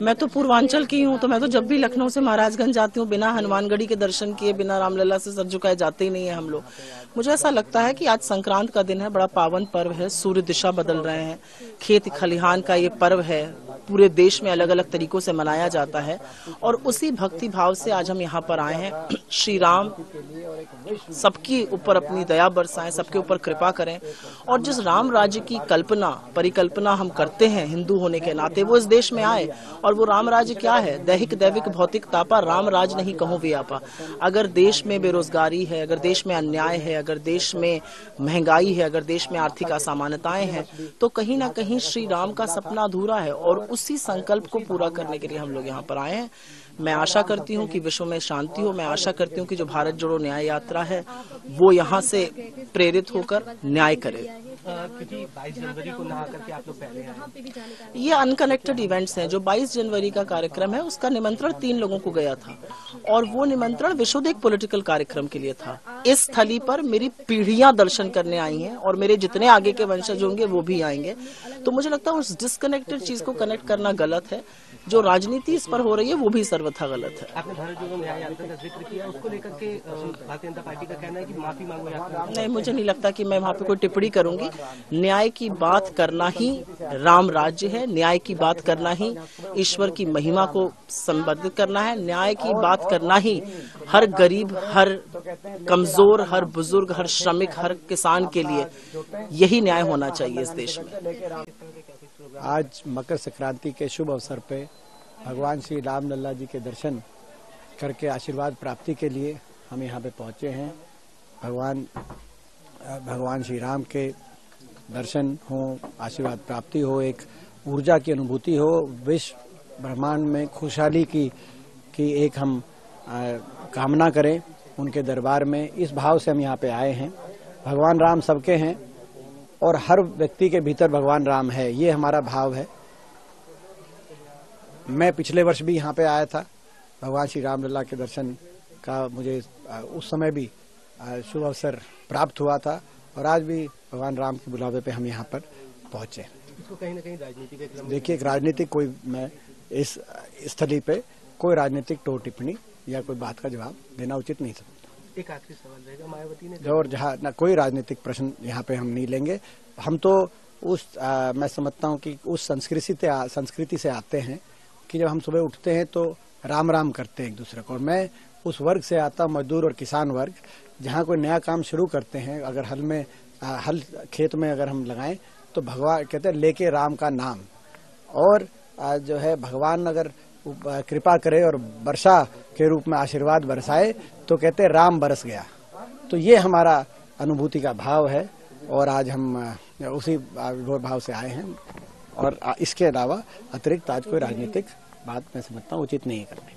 मैं तो पूर्वांचल की हूँ, तो मैं तो जब भी लखनऊ से महाराजगंज जाती हूँ बिना हनुमानगढ़ी के दर्शन किए, बिना रामलला से सर झुकाए जाते ही नहीं है हम लोग। मुझे ऐसा लगता है कि आज संक्रांत का दिन है, बड़ा पावन पर्व है, सूर्य दिशा बदल रहे हैं, खेत खलिहान का ये पर्व है, पूरे देश में अलग अलग तरीकों से मनाया जाता है और उसी भक्ति भाव से आज हम यहाँ पर आए हैं। श्री राम सबके ऊपर अपनी दया बरसाएं, सबके ऊपर कृपा करें और जिस राम राज्य की कल्पना परिकल्पना हम करते हैं हिंदू होने के नाते, वो इस देश में आए। और वो राम राज्य क्या है? दैहिक दैविक भौतिक तापा, राम राज नहीं कहूं व्यापा। अगर देश में बेरोजगारी है, अगर देश में अन्याय है, अगर देश में महंगाई है, अगर देश में आर्थिक असमानताएं हैं, तो कहीं ना कहीं श्री राम का सपना अधूरा है और उसी संकल्प को पूरा करने के लिए हम लोग यहाँ पर आए हैं। मैं आशा करती हूँ कि विश्व में शांति हो। मैं आशा करती हूँ कि जो भारत जोड़ो न्याय यात्रा है वो यहाँ से प्रेरित होकर न्याय करे। क्योंकि 22 जनवरी को नहा करके आप लोग पहले आए। ये अनकनेक्टेड इवेंट्स हैं। जो 22 जनवरी का कार्यक्रम है उसका निमंत्रण 3 लोगों को गया था और वो निमंत्रण विशुद्ध एक पॉलिटिकल कार्यक्रम के लिए था। इस स्थली पर मेरी पीढ़ियां दर्शन करने आई हैं और मेरे जितने आगे के वंशज होंगे वो भी आएंगे। तो मुझे लगता है उस डिस्कनेक्टेड चीज को कनेक्ट करना गलत है। जो राजनीति इस पर हो रही है वो भी सर्वथा गलत है। आपने भारत जोड़ो न्याय यात्रा का जिक्र किया, उसको लेकर के भारतीय जनता पार्टी का कहना है कि माफी मांगो यात्रा। नहीं, मुझे नहीं लगता कि मैं वहाँ पे कोई टिप्पणी करूंगी। न्याय की बात करना ही राम राज्य है, न्याय की बात करना ही ईश्वर की महिमा को संबोधित करना है, न्याय की बात करना ही हर गरीब, हर कमजोर, हर बुजुर्ग, हर श्रमिक, हर किसान के लिए यही न्याय होना चाहिए इस देश में। आज मकर संक्रांति के शुभ अवसर पे भगवान श्री रामलला जी के दर्शन करके आशीर्वाद प्राप्ति के लिए हम यहाँ पे पहुँचे हैं। भगवान श्री राम के दर्शन हो, आशीर्वाद प्राप्ति हो, एक ऊर्जा की अनुभूति हो, विश्व ब्रह्मांड में खुशहाली की एक हम कामना करें उनके दरबार में। इस भाव से हम यहाँ पे आए हैं। भगवान राम सबके हैं और हर व्यक्ति के भीतर भगवान राम है, ये हमारा भाव है। मैं पिछले वर्ष भी यहाँ पे आया था। भगवान श्री रामलला के दर्शन का मुझे उस समय भी शुभ अवसर प्राप्त हुआ था और आज भी भगवान राम के बुलावे पे हम यहाँ पर पहुंचे। इसको कहीं ना कहीं राजनीति, देखिए राजनीतिक कोई, मैं इस स्थली पे कोई राजनीतिक टोर टिप्पणी या कोई बात का जवाब देना उचित नहीं समझता। एक आखिरी सवाल रहेगा, मायावती ने और जहाँ न कोई राजनीतिक प्रश्न यहाँ पे हम नहीं लेंगे। हम तो मैं समझता हूँ कि उस संस्कृति से आते हैं कि जब हम सुबह उठते हैं तो राम राम करते हैं एक दूसरे को। और मैं उस वर्ग से आता हूँ, मजदूर और किसान वर्ग, जहाँ कोई नया काम शुरू करते हैं, अगर हल खेत में अगर हम लगाएं तो भगवान कहते हैं लेके राम का नाम, और जो है भगवान अगर कृपा करे और वर्षा के रूप में आशीर्वाद बरसाए तो कहते हैं राम बरस गया। तो ये हमारा अनुभूति का भाव है और आज हम उसी भाव से आए हैं और इसके अलावा अतिरिक्त आज कोई राजनीतिक बात मैं समझता हूँ उचित नहीं करनी।